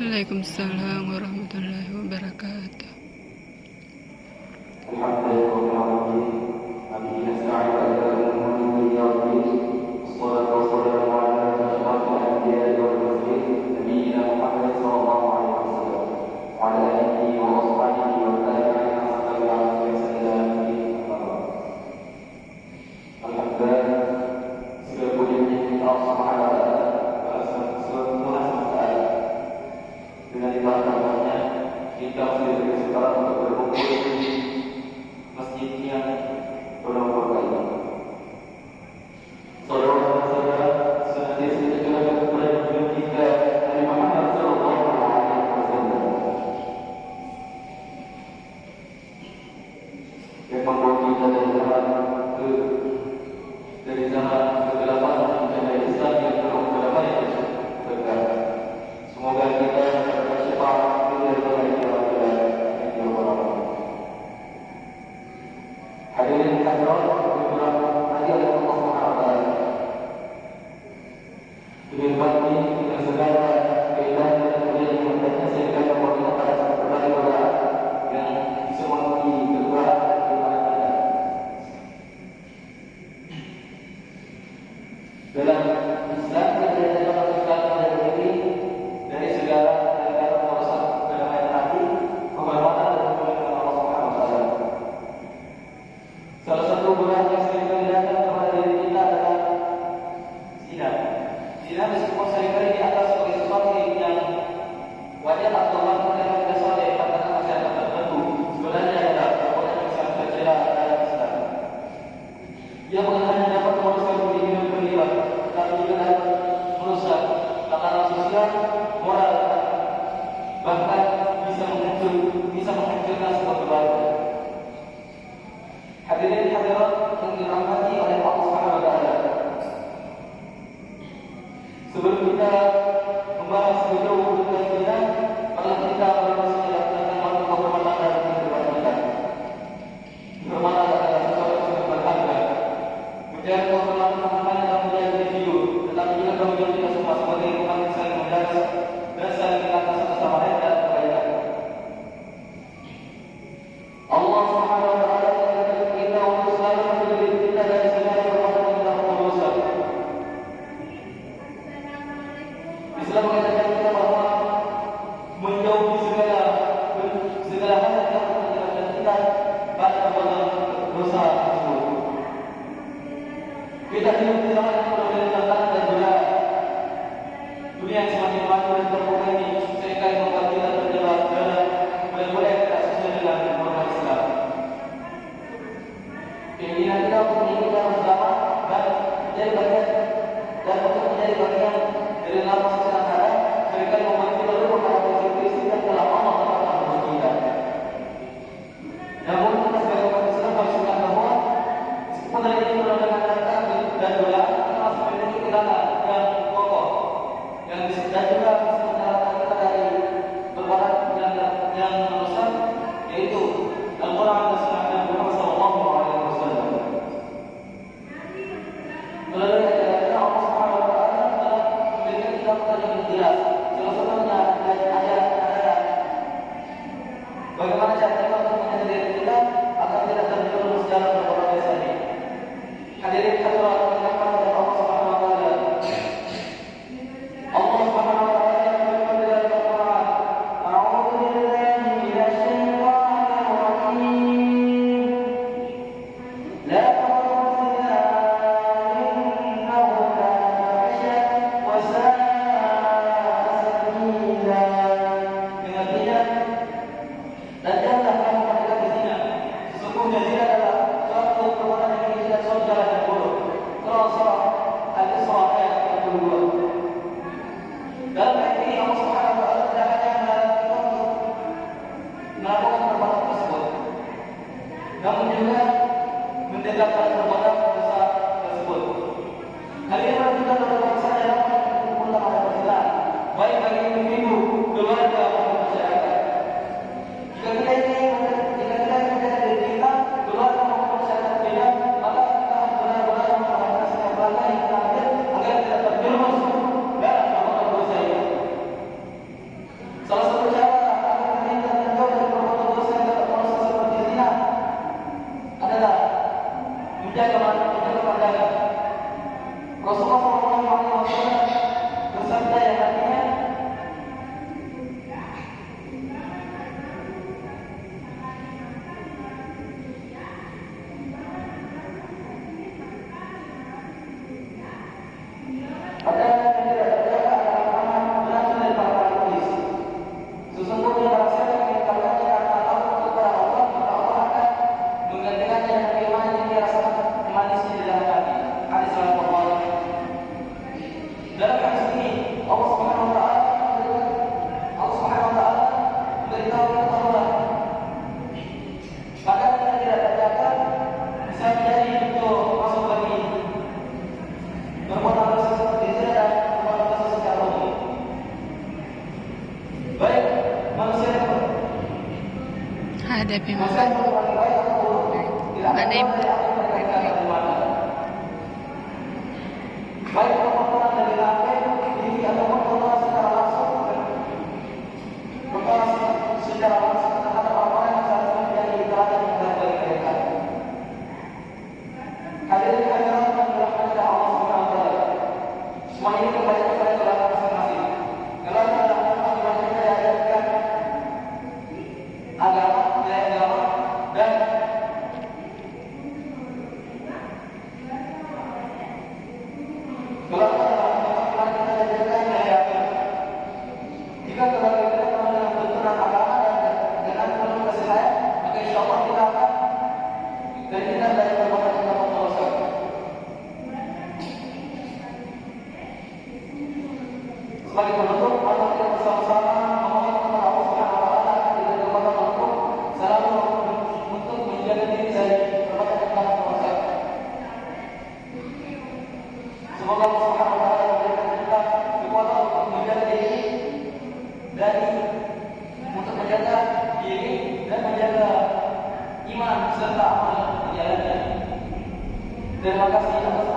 Waalaikumsalam warahmatullahi wabarakatuh. Sesungguhnya zina adalah suatu perbuatan yang tidak sejalan dan buruk. Kalau seorang ada bimbingan. Ada ibu. Baik pemaparan dari langit, ini ataupun pemaparan secara langsung, pemaparan secara langsung terhadap apa yang seharusnya menjadi teladan yang baik bagi mereka. Hadirin hadirat yang dirahmati oleh Allah Subhanahu wa Ta'ala. Semua ini kembali kepada keluarga masing-masing. Keluarga adalah tempat di mana kita diajarkan agama, nilai agama, dan keluarga adalah tempat di mana kita diajarkan nilai agama. Jika keluarga kita penuh dengan tuntunan agama dan dengan penuh kasih sayang, maka insya Allah kita akan terhindar dari perbuatan yang dapat merusak. Sebagai penutup, mari kita bersama-sama memohon kepada Allah Subhanahu wa Ta'ala agar kekuatan mampu selalu untuk menjaga diri dari perbuatan yang dapat merusak. Semoga Allah Subhanahu wa Ta'ala memberikan kita kekuatan untuk menjaga diri dan menjaga iman serta amal yang dijalankan. Terima kasih atas